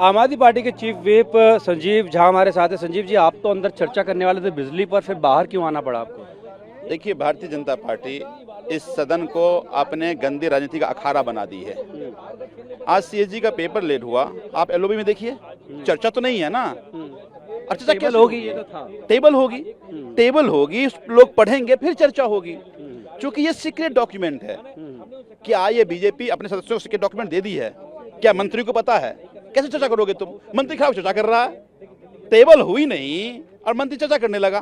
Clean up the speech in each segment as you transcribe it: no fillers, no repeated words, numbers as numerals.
आम आदमी पार्टी के चीफ व्हिप संजीव झा हमारे साथ है। संजीव जी, आप तो अंदर चर्चा करने वाले थे बिजली पर, फिर बाहर क्यों आना पड़ा आपको? देखिए, भारतीय जनता पार्टी इस सदन को अपने गंदी राजनीति का अखाड़ा बना दी है। आज सीएजी का पेपर लेट हुआ, आप एलओबी में देखिए, चर्चा तो नहीं है ना। और चर्चा कैसे होगी? ये तो था। टेबल होगी, लोग पढ़ेंगे, फिर चर्चा होगी। क्योंकि ये सीक्रेट डॉक्यूमेंट है। क्या ये बीजेपी अपने सदस्यों को सीक्रेट डॉक्यूमेंट दे दी है? क्या मंत्री को पता है? कैसे चर्चा करोगे तुम? मंत्री खराब चर्चा कर रहा है, टेबल हुई नहीं और मंत्री चर्चा करने लगा।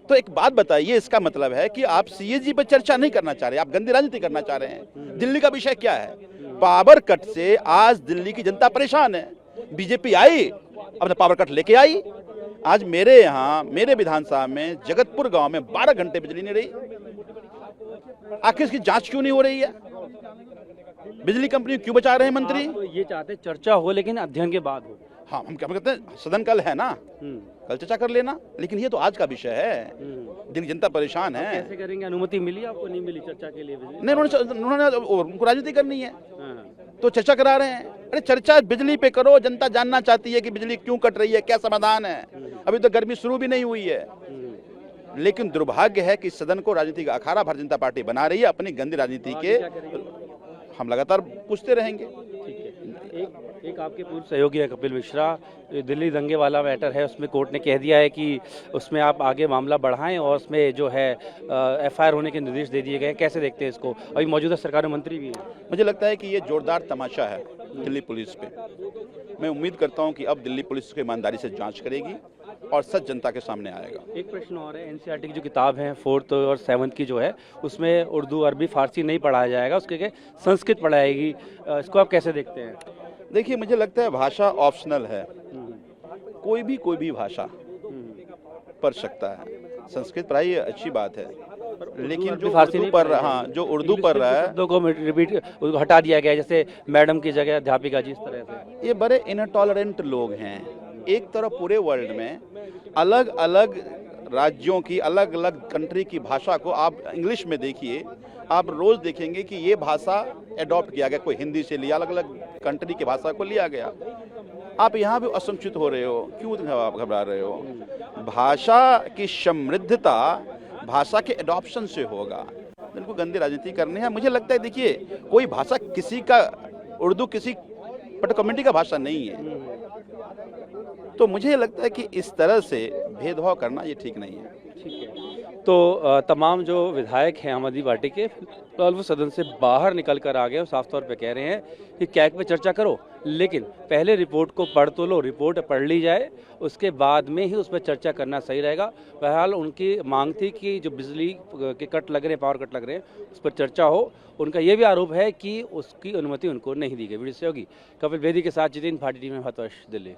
तो एक बात बताइए, इसका मतलब है कि आप सीएजी पर चर्चा नहीं करना चाह रहे, आप गंदी राजनीति करना चाह रहे हैं। दिल्ली का विषय क्या है? पावर कट से आज दिल्ली की जनता परेशान है। बीजेपी आई, अपना पावर कट लेके आई। आज मेरे यहाँ, मेरे विधानसभा में जगतपुर गांव में 12 घंटे बिजली नहीं रही। आखिर इसकी जांच क्यों नहीं हो रही है? बिजली कंपनी क्यों बचा रहे हैं मंत्री? तो ये चाहते चर्चा हो, लेकिन अध्ययन के बाद हो। हाँ, हम क्या कहते हैं, सदन कल है ना, कल चर्चा कर लेना। लेकिन ये तो आज का विषय है, दिल्ली जनता परेशान है। कैसे करेंगे? अनुमति मिली आपको? नहीं मिली चर्चा के लिए? नहीं, उन्होंने उनको राजनीति करनी है हाँ। तो चर्चा करा रहे हैं। अरे चर्चा बिजली पे करो, जनता जानना चाहती है कि बिजली क्यों कट रही है, क्या समाधान है। अभी तो गर्मी शुरू भी नहीं हुई है। लेकिन दुर्भाग्य है कि सदन को राजनीति का अखाड़ा भारतीय जनता पार्टी बना रही है अपनी गंदी राजनीति के। हम लगातार पूछते रहेंगे। ठीक है। एक आपके पूर्व सहयोगी है कपिल मिश्रा, दिल्ली दंगे वाला मैटर है, उसमें कोर्ट ने कह दिया है कि उसमें आप आगे मामला बढ़ाएं और उसमें जो है एफआईआर होने के निर्देश दे दिए गए हैं। कैसे देखते हैं इसको? अभी मौजूदा सरकार में मंत्री भी हैं। मुझे लगता है कि ये जोरदार तमाशा है दिल्ली पुलिस पे। मैं उम्मीद करता हूं कि अब दिल्ली पुलिस को ईमानदारी से जांच करेगी और सच जनता के सामने आएगा। एक प्रश्न और है, एनसीईआरटी की जो किताब है 4th और 7th की जो है, उसमें उर्दू, अरबी, फारसी नहीं पढ़ाया जाएगा, उसके के संस्कृत पढ़ाएगी। इसको आप कैसे देखते हैं? देखिए, मुझे लगता है भाषा ऑप्शनल है। कोई भी भाषा पढ़ सकता है। संस्कृत पढ़ाई अच्छी बात है, लेकिन जो उर्दू पर, हाँ, जो उर्दू पढ़ रहा है, शब्दों को रिपीट हटा दिया गया है, जैसे मैडम की जगह अध्यापिका जी, इस तरह से। ये बड़े इनटॉलरेंट लोग हैं। एक तरफ पूरे वर्ल्ड में अलग अलग राज्यों की, अलग अलग कंट्री की भाषा को आप इंग्लिश में देखिए, आप रोज देखेंगे कि ये भाषा एडॉप्ट किया गया। कोई हिंदी से लिया, अलग अलग कंट्री की भाषा को लिया गया। आप यहाँ भी असंतुष्ट हो रहे हो, क्यों घबरा रहे हो? भाषा की समृद्धता भाषा के एडॉप्शन से होगा। इनको गंदी राजनीति करनी है। मुझे लगता है, देखिए, कोई भाषा किसी का, उर्दू किसी पर्टिकुलर कम्युनिटी का भाषा नहीं है। तो मुझे लगता है कि इस तरह से भेदभाव करना ये ठीक नहीं है। ठीक है। तो तमाम जो विधायक हैं आम आदमी पार्टी के, तो वो सदन से बाहर निकल कर आ गए और साफ तौर पे कह रहे हैं कि कैग पे चर्चा करो, लेकिन पहले रिपोर्ट को पढ़ तो लो, रिपोर्ट पढ़ ली जाए, उसके बाद में ही उस पर चर्चा करना सही रहेगा। बहरहाल उनकी मांग थी कि जो बिजली के कट लग रहे हैं, पावर कट लग रहे हैं, उस पर चर्चा हो। उनका ये भी आरोप है कि उसकी अनुमति उनको नहीं दी गई। वीडियो सहयोगी कपिल बेदी के साथ जितिन भाटी, टीम में भतवर्ष, दिल्ली।